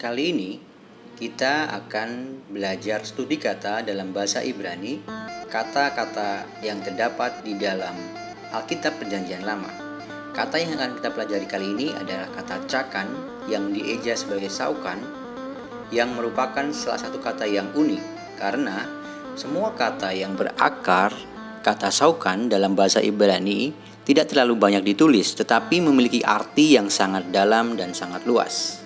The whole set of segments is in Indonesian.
Kali ini kita akan belajar studi kata dalam bahasa Ibrani, kata-kata yang terdapat di dalam Alkitab Perjanjian Lama. Kata yang akan kita pelajari kali ini adalah kata cakan yang dieja sebagai saukan, yang merupakan salah satu kata yang unik karena semua kata yang berakar kata saukan dalam bahasa Ibrani tidak terlalu banyak ditulis, tetapi memiliki arti yang sangat dalam dan sangat luas.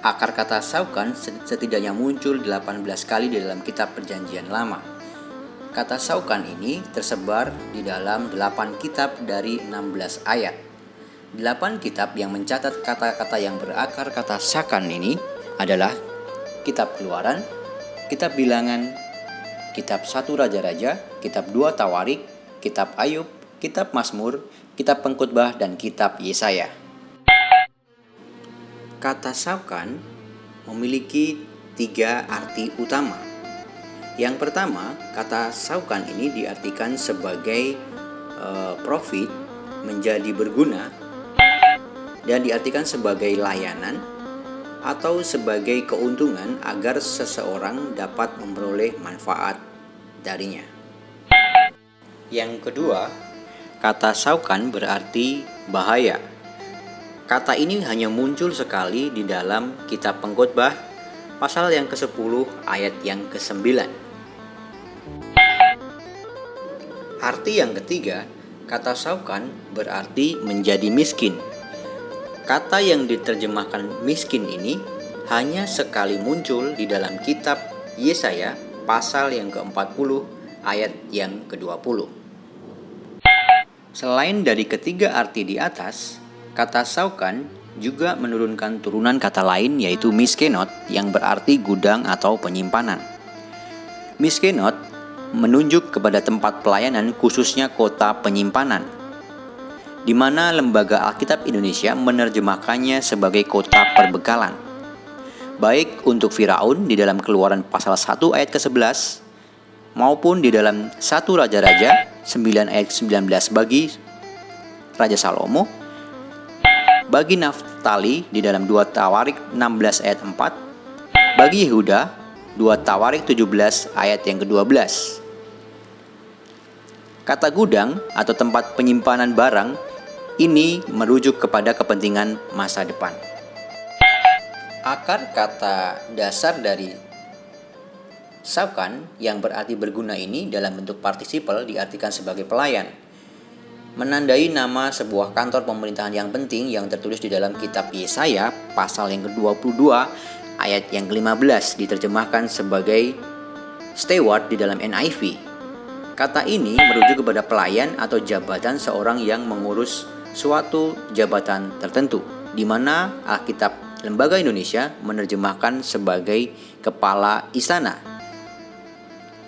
Akar kata saukan setidaknya muncul 18 kali di dalam kitab Perjanjian Lama. Kata saukan ini tersebar di dalam 8 kitab dari 16 ayat. 8 kitab yang mencatat kata-kata yang berakar kata sakan ini adalah Kitab Keluaran, Kitab Bilangan, Kitab 1 Raja-Raja, Kitab 2 Tawarik, Kitab Ayub, Kitab Mazmur, Kitab Pengkhotbah, dan Kitab Yesaya. Kata saukan memiliki 3 arti utama. Yang pertama, kata saukan ini diartikan sebagai profit, menjadi berguna, dan diartikan sebagai layanan atau sebagai keuntungan agar seseorang dapat memperoleh manfaat darinya. Yang kedua, kata saukan berarti bahaya. Kata ini hanya muncul sekali di dalam Kitab Pengkhotbah pasal yang ke-10 ayat yang ke-9. Arti yang ketiga, kata saukan berarti menjadi miskin. Kata yang diterjemahkan miskin ini hanya sekali muncul di dalam Kitab Yesaya pasal yang ke-40 ayat yang ke-20. Selain dari ketiga arti di atas, kata saukan juga menurunkan turunan kata lain yaitu miskenot yang berarti gudang atau penyimpanan. Miskenot menunjuk kepada tempat pelayanan khususnya kota penyimpanan, di mana Lembaga Alkitab Indonesia menerjemahkannya sebagai kota perbekalan. Baik untuk Firaun di dalam Keluaran pasal 1 ayat ke-11 maupun di dalam 1 Raja-Raja 9 ayat 19 bagi Raja Salomo, bagi Naftali di dalam 2 Tawarik 16 ayat 4, bagi Yehuda 2 Tawarik 17 ayat yang ke-12. Kata gudang atau tempat penyimpanan barang ini merujuk kepada kepentingan masa depan. Akar kata dasar dari saukan yang berarti berguna ini dalam bentuk partisipal diartikan sebagai pelayan, menandai nama sebuah kantor pemerintahan yang penting yang tertulis di dalam Kitab Yesaya pasal yang ke-22 ayat yang ke-15 diterjemahkan sebagai steward di dalam NIV. Kata ini merujuk kepada pelayan atau jabatan seorang yang mengurus suatu jabatan tertentu, di mana Alkitab Lembaga Indonesia menerjemahkan sebagai kepala istana.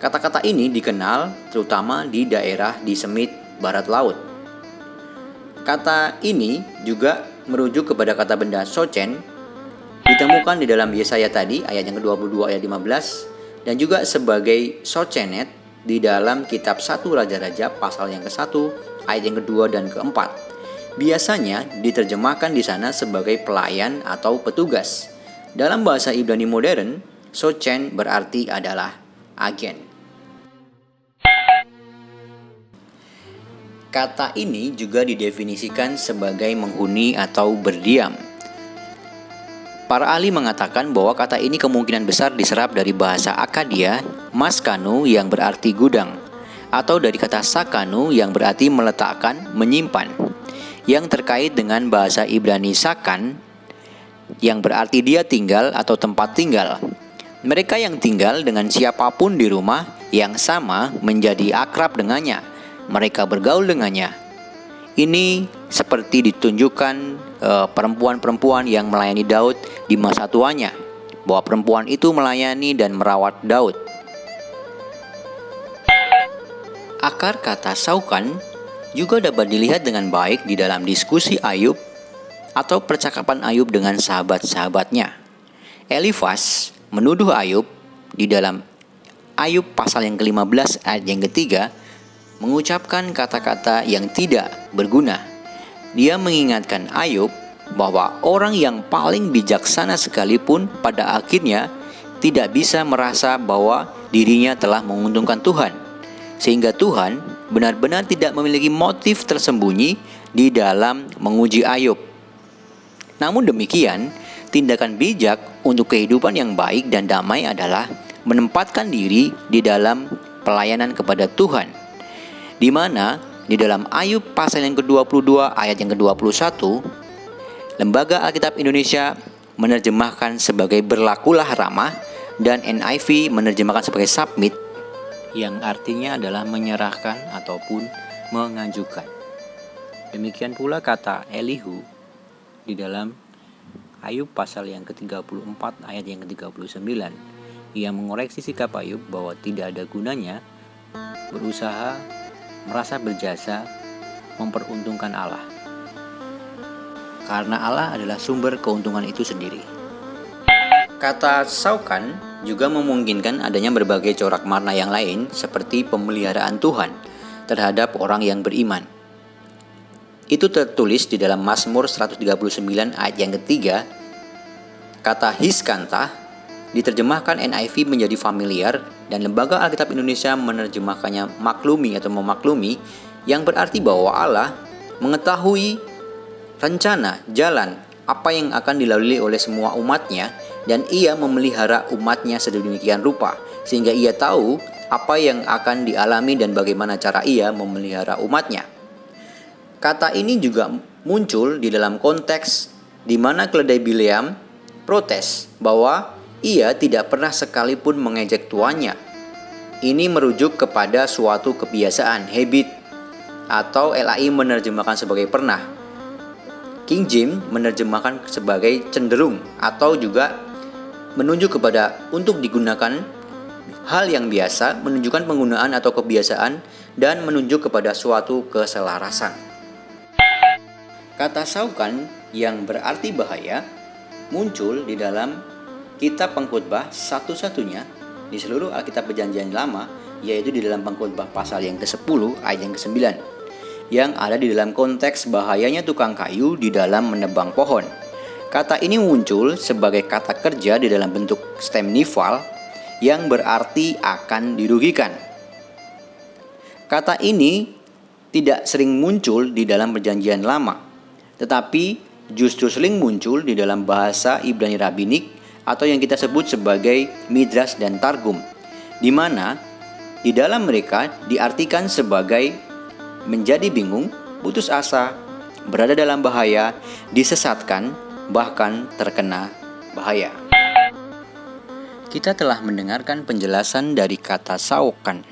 Kata-kata ini dikenal terutama di daerah di Semit Barat Laut. Kata ini juga merujuk kepada kata benda sochen, ditemukan di dalam Yesaya tadi ayat yang ke-22 ayat 15, dan juga sebagai sochenet di dalam Kitab 1 Raja-Raja pasal yang ke-1 ayat yang ke-2 dan ke-4. Biasanya diterjemahkan di sana sebagai pelayan atau petugas. Dalam bahasa Ibrani modern, sochen berarti adalah agen. Kata ini juga didefinisikan sebagai menghuni atau berdiam. Para ahli mengatakan bahwa kata ini kemungkinan besar diserap dari bahasa Akadia, maskanu yang berarti gudang, atau dari kata sakanu yang berarti meletakkan, menyimpan, yang terkait dengan bahasa Ibrani sakan yang berarti dia tinggal atau tempat tinggal. Mereka yang tinggal dengan siapapun di rumah yang sama menjadi akrab dengannya. Mereka bergaul dengannya. Ini seperti ditunjukkan perempuan-perempuan yang melayani Daud di masa tuanya, bahwa perempuan itu melayani dan merawat Daud. Akar kata saukan juga dapat dilihat dengan baik di dalam diskusi Ayub atau percakapan Ayub dengan sahabat-sahabatnya. Elifas menuduh Ayub di dalam Ayub pasal yang ke-15 ayat yang ketiga mengucapkan kata-kata yang tidak berguna. Dia mengingatkan Ayub bahwa orang yang paling bijaksana sekalipun pada akhirnya tidak bisa merasa bahwa dirinya telah menguntungkan Tuhan, sehingga Tuhan benar-benar tidak memiliki motif tersembunyi di dalam menguji Ayub. Namun demikian, tindakan bijak untuk kehidupan yang baik dan damai adalah menempatkan diri di dalam pelayanan kepada Tuhan, di mana di dalam Ayub pasal yang ke-22 ayat yang ke-21, Lembaga Alkitab Indonesia menerjemahkan sebagai berlakulah ramah dan NIV menerjemahkan sebagai submit, yang artinya adalah menyerahkan ataupun mengajukan. Demikian pula kata Elihu di dalam Ayub pasal yang ke-34 ayat yang ke-39, yang mengoreksi sikap Ayub bahwa tidak ada gunanya berusaha merasa berjasa memperuntungkan Allah, karena Allah adalah sumber keuntungan itu sendiri. Kata saukan juga memungkinkan adanya berbagai corak makna yang lain seperti pemeliharaan Tuhan terhadap orang yang beriman. Itu tertulis di dalam Mazmur 139 ayat yang ketiga. Kata hiskantah diterjemahkan NIV menjadi familiar dan Lembaga Alkitab Indonesia menerjemahkannya maklumi atau memaklumi, yang berarti bahwa Allah mengetahui rencana, jalan, apa yang akan dilalui oleh semua umatnya, dan ia memelihara umatnya sedemikian rupa, sehingga ia tahu apa yang akan dialami dan bagaimana cara ia memelihara umatnya. Kata ini juga muncul di dalam konteks di mana keledai Bileam protes bahwa ia tidak pernah sekalipun mengejek tuannya. Ini merujuk kepada suatu kebiasaan, habit, atau LAI menerjemahkan sebagai pernah. King James menerjemahkan sebagai cenderung, atau juga menunjuk kepada untuk digunakan hal yang biasa, menunjukkan penggunaan atau kebiasaan, dan menunjuk kepada suatu keselarasan. Kata saukan yang berarti bahaya muncul di dalam kitab Pengkhotbah satu-satunya di seluruh Alkitab Perjanjian Lama, yaitu di dalam Pengkhotbah pasal yang ke-10 ayat yang ke-9, yang ada di dalam konteks bahayanya tukang kayu di dalam menebang pohon. Kata ini muncul sebagai kata kerja di dalam bentuk stem nifal yang berarti akan dirugikan. Kata ini tidak sering muncul di dalam Perjanjian Lama, tetapi justru sering muncul di dalam bahasa Ibrani Rabbinik atau yang kita sebut sebagai Midrash dan Targum, di mana di dalam mereka diartikan sebagai menjadi bingung, putus asa, berada dalam bahaya, disesatkan, bahkan terkena bahaya. Kita telah mendengarkan penjelasan dari kata saukan.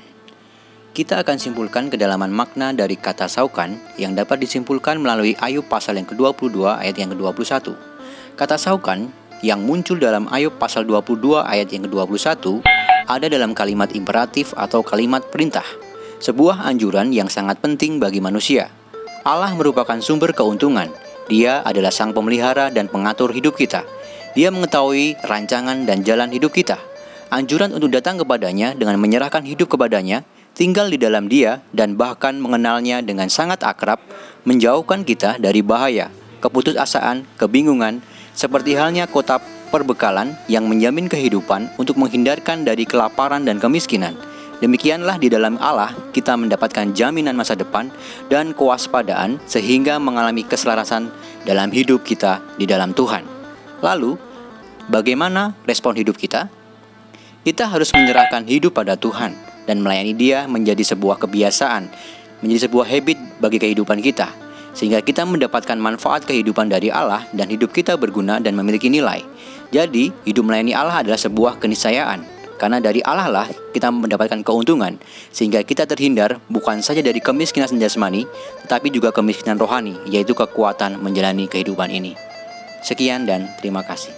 Kita akan simpulkan kedalaman makna dari kata saukan yang dapat disimpulkan melalui Ayub pasal yang ke-22 ayat yang ke-21. Kata saukan yang muncul dalam Ayub pasal 22 ayat yang ke-21 ada dalam kalimat imperatif atau kalimat perintah, sebuah anjuran yang sangat penting bagi manusia. Allah merupakan sumber keuntungan. Dia adalah sang pemelihara dan pengatur hidup kita. Dia mengetahui rancangan dan jalan hidup kita. Anjuran untuk datang kepadanya dengan menyerahkan hidup kepadanya, tinggal di dalam Dia, dan bahkan mengenalnya dengan sangat akrab, menjauhkan kita dari bahaya, keputusasaan, kebingungan, seperti halnya kota perbekalan yang menjamin kehidupan untuk menghindarkan dari kelaparan dan kemiskinan. Demikianlah di dalam Allah kita mendapatkan jaminan masa depan dan kewaspadaan sehingga mengalami keselarasan dalam hidup kita di dalam Tuhan. Lalu, bagaimana respon hidup kita? Kita harus menyerahkan hidup pada Tuhan dan melayani Dia menjadi sebuah kebiasaan, menjadi sebuah habit bagi kehidupan kita, sehingga kita mendapatkan manfaat kehidupan dari Allah dan hidup kita berguna dan memiliki nilai. Jadi, hidup melayani Allah adalah sebuah keniscayaan. Karena dari Allah lah kita mendapatkan keuntungan, sehingga kita terhindar bukan saja dari kemiskinan jasmani, tetapi juga kemiskinan rohani, yaitu kekuatan menjalani kehidupan ini. Sekian dan terima kasih.